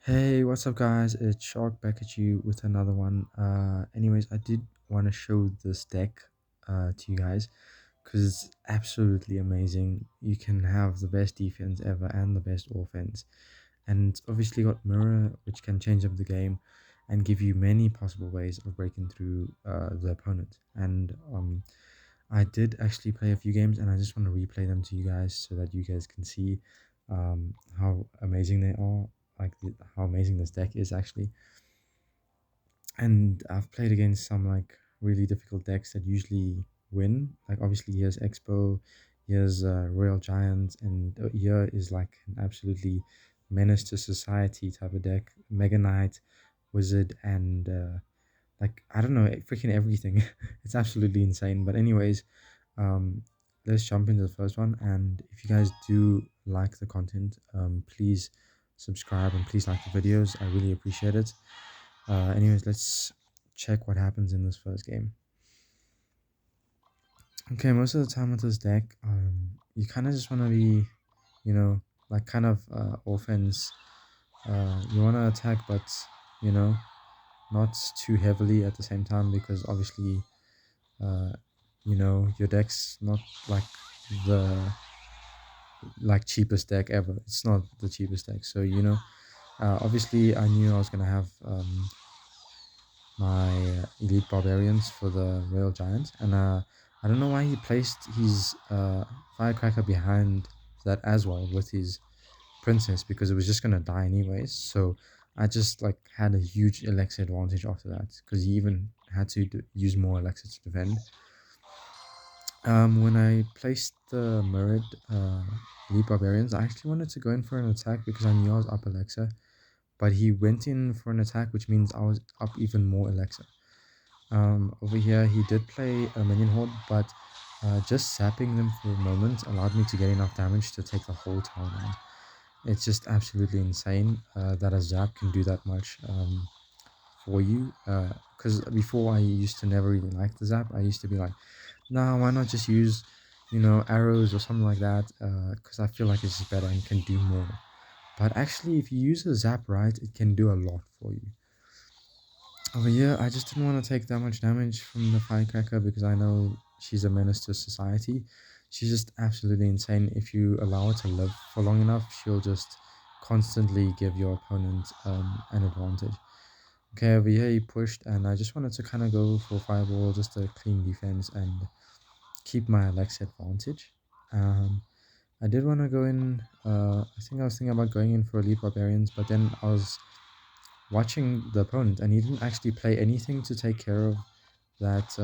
Hey, what's up, guys? It's Shark back at you with another one. Anyways, I did want to show this deck to you guys because it's absolutely amazing. You can have the best defense ever and the best offense, and it's obviously got Mirror, which can change up the game and give you many possible ways of breaking through the opponent. And I did actually play a few games, and I just want to replay them to you guys so that you guys can see how amazing they are, how amazing this deck is actually. And I've played against some like really difficult decks that usually win. Like obviously here's Expo, here's Royal Giant, and here is like an absolutely menace to society type of deck. Mega Knight, Wizard, and like I don't know, freaking everything. It's absolutely insane. But anyways, um, let's jump into the first one. And if you guys do like the content, please subscribe and please like the videos. I really appreciate it. Anyways, let's check what happens in this first game. Okay, most of the time with this deck, you kind of just want to be, you know, like kind of offense. You want to attack, but you know, not too heavily at the same time because obviously, uh, your deck's not like the cheapest deck ever. It's not the cheapest deck, so obviously I knew I was gonna have my elite barbarians for the Royal Giant, and I don't know why he placed his firecracker behind that as well with his princess because it was just gonna die anyways. So I just like had a huge elixir advantage after that because he even had to use more elixir to defend. When I placed the mirrored elite barbarians, I actually wanted to go in for an attack because I knew I was up elixir, but he went in for an attack, which means I was up even more elixir. Over here, he did play a minion horde, but just sapping them for a moment allowed me to get enough damage to take the whole tower down. It's just absolutely insane that a zap can do that much for you. Because before I used to never really like the zap. I used to be like, nah, why not just use, arrows or something like that? Because I feel like it's just better and can do more. But actually, if you use a zap right, it can do a lot for you. Over here, I just didn't want to take that much damage from the firecracker because I know she's a menace to society. She's just absolutely insane. If you allow her to live for long enough, she'll just constantly give your opponent an advantage. Okay, over here he pushed, and I just wanted to kind of go for fireball, just a clean defense and keep my Alexa advantage. Um, I did want to go in. I think I was thinking about going in for elite barbarians, but then I was watching the opponent, and he didn't actually play anything to take care of that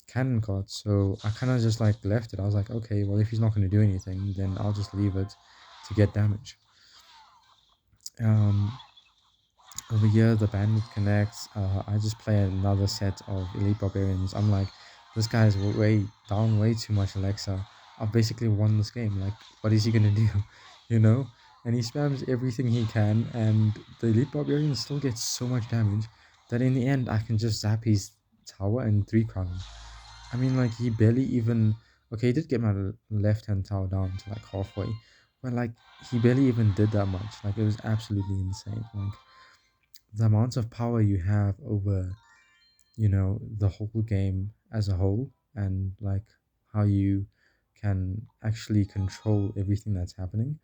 cannon card. So I kind of just like left it. I was like, okay, well, if he's not going to do anything, then I'll just leave it to get damage. Um, Over here, the bandit connects. I just play another set of elite barbarians. I'm like, this guy is way down, way too much Alexa. I've basically won this game. Like, what is he gonna do? you know? And he spams everything he can, and the elite barbarian still gets so much damage that in the end I can just zap his tower and three crown him. I mean, like he barely even. Okay, he did get my left hand tower down to like halfway, but like he barely even did that much. Like it was absolutely insane. Like the amount of power you have over the whole game as a whole, and like how you can actually control everything that's happening.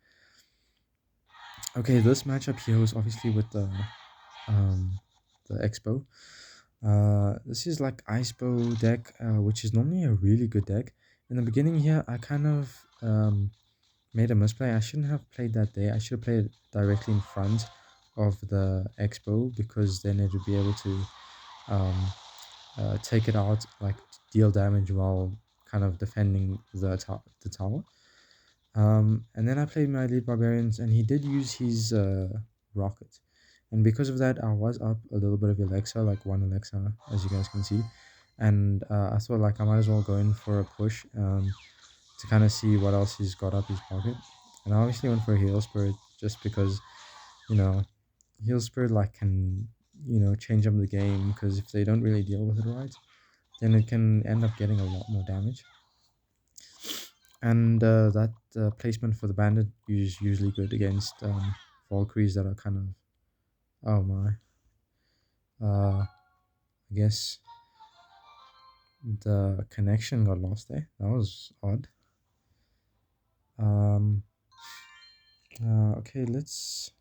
Okay, this matchup here was obviously with um the expo. This is like Icebow deck, which is normally a really good deck. In the beginning here, I kind of made a misplay. I shouldn't have played that there. I should have played directly in front of the expo because then it would be able to um, take it out, like deal damage while kind of defending the tower. And then I played my lead barbarians, and he did use his rocket, and because of that, I was up a little bit of Alexa, like one Alexa, as you guys can see, and I thought like I might as well go in for a push to kind of see what else he's got up his pocket, and I obviously went for a heal spirit just because you know heal spirit like can change up the game because if they don't really deal with it right, then it can end up getting a lot more damage. And that placement for the bandit is usually good against Valkyries that are kind of, oh my, I guess the connection got lost there. That was odd. Um, okay, let's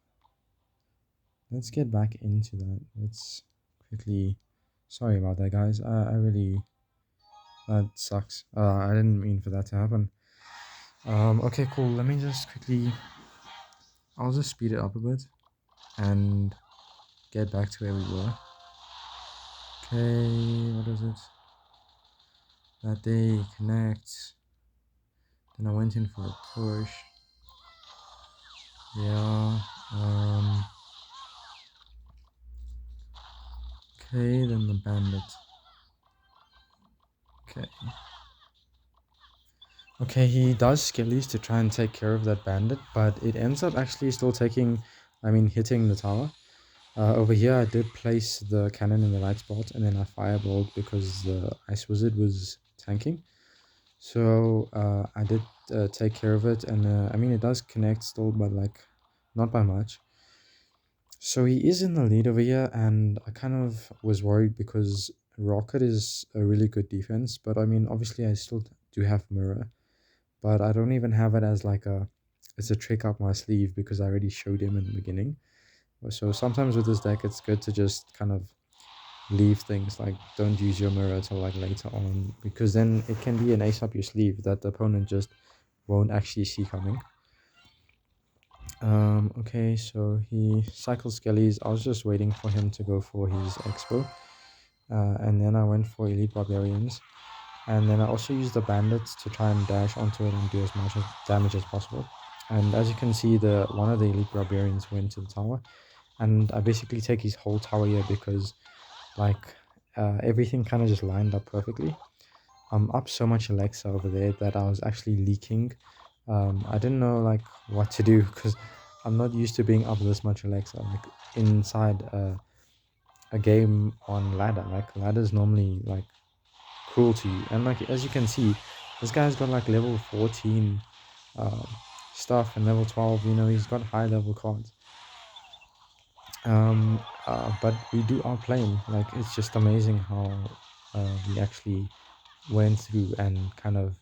get back into that. Let's quickly. Sorry about that, guys. I really that sucks. I didn't mean for that to happen. Okay, cool. Let me just quickly. I'll just speed it up a bit and get back to where we were. Okay, what is it? That day connect. Then I went in for a push. Yeah. Okay, then the bandit. Okay. Okay, he does skillies to try and take care of that bandit, but it ends up actually still taking, I mean, hitting the tower. Over here, I did place the cannon in the right spot, and then I fireballed because the ice wizard was tanking. So I did take care of it, and I mean, it does connect still, but like not by much. So he is in the lead over here, and I kind of was worried because Rocket is a really good defense, but I mean, obviously, I still do have Mirror, but I don't even have it as like it's a trick up my sleeve because I already showed him in the beginning. So sometimes with this deck, it's good to just kind of leave things like don't use your mirror till like later on because then it can be an ace up your sleeve that the opponent just won't actually see coming. Okay, so he cycles skellies. I was just waiting for him to go for his expo, and then I went for elite barbarians, and then I also used the bandits to try and dash onto it and do as much damage as possible. And as you can see, the one of the elite barbarians went to the tower, and I basically take his whole tower here because like everything kind of just lined up perfectly. I'm up so much Alexa over there that I was actually leaking. I didn't know like what to do because I'm not used to being up this much Alexa. Like inside a game on ladder, like ladder's normally like cruel to you. And like as you can see, this guy's got like level 14 um, stuff and level 12. You know, he's got high level cards. But we do outplay him. Like it's just amazing how we actually went through and kind of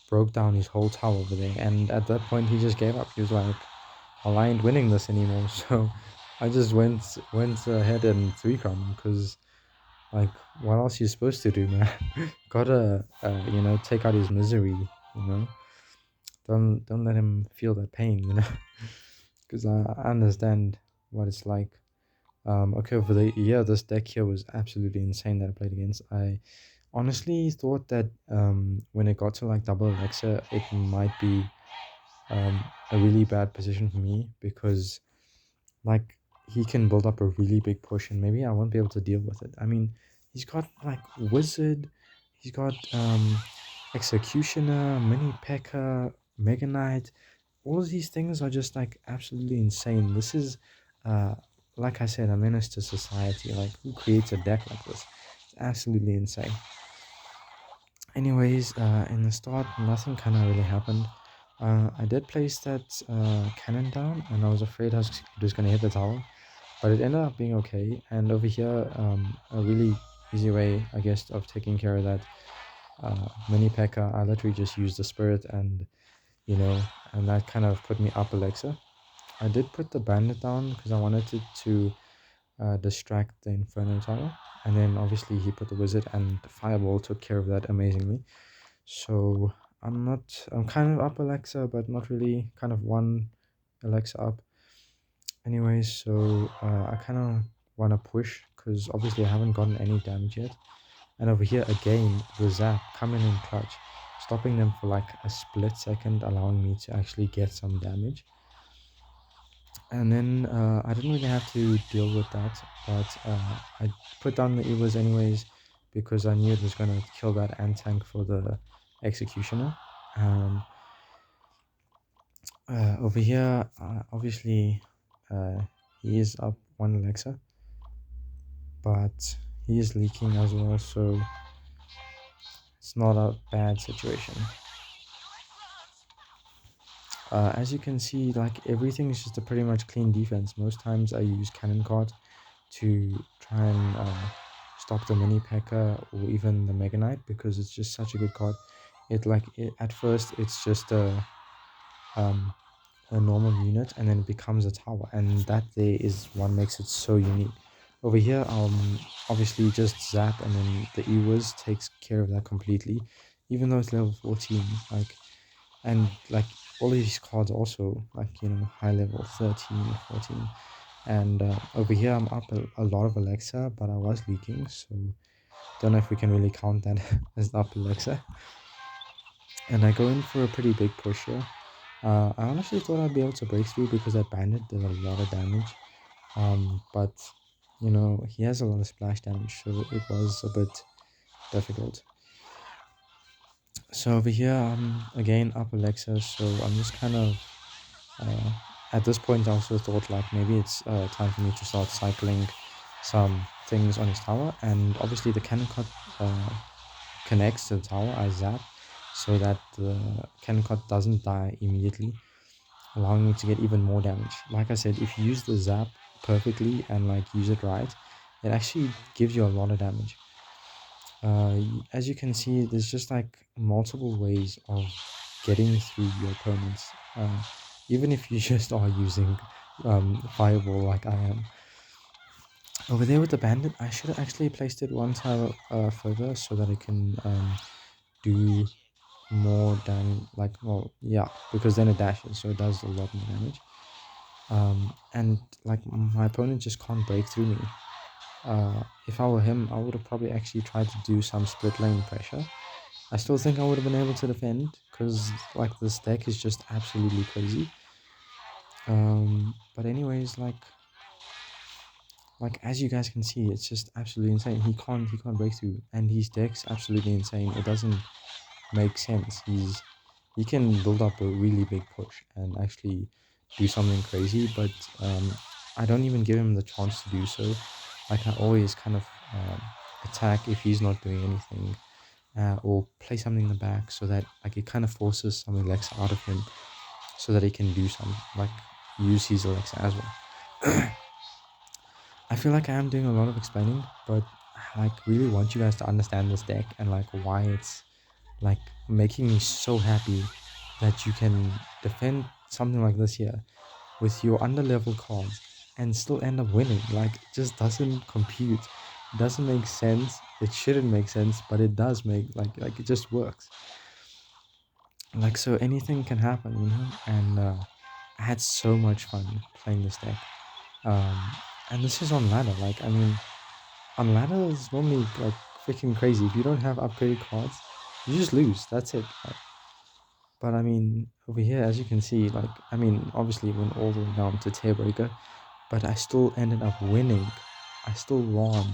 broke down his whole tower over there. And at that point, he just gave up. He was like, "Well, I ain't winning this anymore." So I just went ahead and three crown because like what else you supposed to do, man? Gotta take out his misery. You know, don't let him feel that pain. You know, because I understand what it's like. Okay, over the year, this deck here was absolutely insane that I played against. I honestly thought that when it got to like double Alexa, it might be a really bad position for me because like he can build up a really big push and maybe I won't be able to deal with it. I mean, he's got like Wizard, he's got Executioner, Mini P.E.K.K.A, Mega Knight. All of these things are just like absolutely insane. This is uh like I said, a menace to society. Like who creates a deck like this? It's absolutely insane. Anyways, in the start, nothing kind of really happened. I did place that cannon down, and I was afraid it was going to hit the tower, but it ended up being okay. And over here, a really easy way, I guess, of taking care of that mini P.E.K.K.A, I literally just used the spirit, and you know, and that kind of put me up Alexa. I did put the bandit down because I wanted it to distract the inferno tower, and then obviously he put the wizard, and the fireball took care of that amazingly. So I'm kind of up Alexa, but not really, kind of one Alexa up. Anyways, so I kind of want to push because obviously I haven't gotten any damage yet. And over here again, the zap coming in clutch, stopping them for like a split second, allowing me to actually get some damage. And then I didn't really have to deal with that, but I put down the Evas anyways because I knew it was going to kill that and tank for the Executioner. Um, Over here, obviously, uh, he is up one Alexa, but he is leaking as well, so it's not a bad situation. As you can see, like everything is just a pretty much clean defense. Most times I use cannon card to try and stop the mini P.E.K.K.A or even the Mega Knight, because it's just such a good card. At first it's just um, a normal unit, and then it becomes a tower, and that there is what makes it so unique. Over here, obviously just zap, and then the E-Wiz takes care of that completely, even though it's level 14. And like all of these cards also, like, high level 13, 14. And over here I'm up a lot of Alexa, but I was leaking, so don't know if we can really count that as up Alexa. And I go in for a pretty big push here. I honestly thought I'd be able to break through because that bandit did a lot of damage. But he has a lot of splash damage, so it was a bit difficult. So over here, again up Alexa, so I'm just kind of uh, at this point I also thought like maybe it's time for me to start cycling some things on his tower, and obviously the cannon cut connects to the tower. I zap so that the cannon cut doesn't die immediately, allowing me to get even more damage. Like I said, if you use the zap perfectly and like use it right, it actually gives you a lot of damage. As you can see, there's just like multiple ways of getting through your opponents, even if you just are using fireball like I am. Over there with the bandit, I should have actually placed it one tile further so that it can do more than like, well, yeah, because then it dashes, so it does a lot more damage. And like my opponent just can't break through me. If I were him, I would have probably actually tried to do some split lane pressure. I still think I would have been able to defend, because like this deck is just absolutely crazy. But anyways, like as you guys can see, it's just absolutely insane. He can't break through, and his deck's absolutely insane. It doesn't make sense. He can build up a really big push and actually do something crazy, but I don't even give him the chance to do so. Like I always kind of attack if he's not doing anything, or play something in the back, so that like it kind of forces some Alexa out of him, so that he can do some like use his Alexa as well. I feel like I am doing a lot of explaining, but I like really want you guys to understand this deck and like why it's like making me so happy that you can defend something like this here with your under level cards and still end up winning. Like it just doesn't compute. It doesn't make sense. It shouldn't make sense, but it does make like it just works. Like so anything can happen, And I had so much fun playing this deck. Um and this is on ladder. Like I mean, on ladder is normally like freaking crazy. If you don't have upgraded cards, you just lose. That's it. But I mean, over here, as you can see, like, I mean, obviously it went all the way down to tiebreaker, but I still ended up winning. I still won.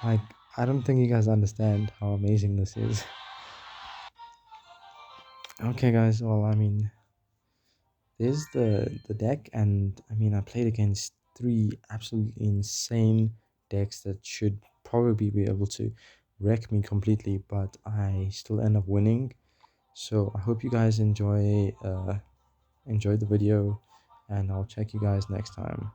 Like, I don't think you guys understand how amazing this is. Okay, guys, well, I mean, there's the deck, and I mean, I played against three absolutely insane decks that should probably be able to wreck me completely, but I still end up winning. So I hope you guys enjoy the video, and I'll check you guys next time.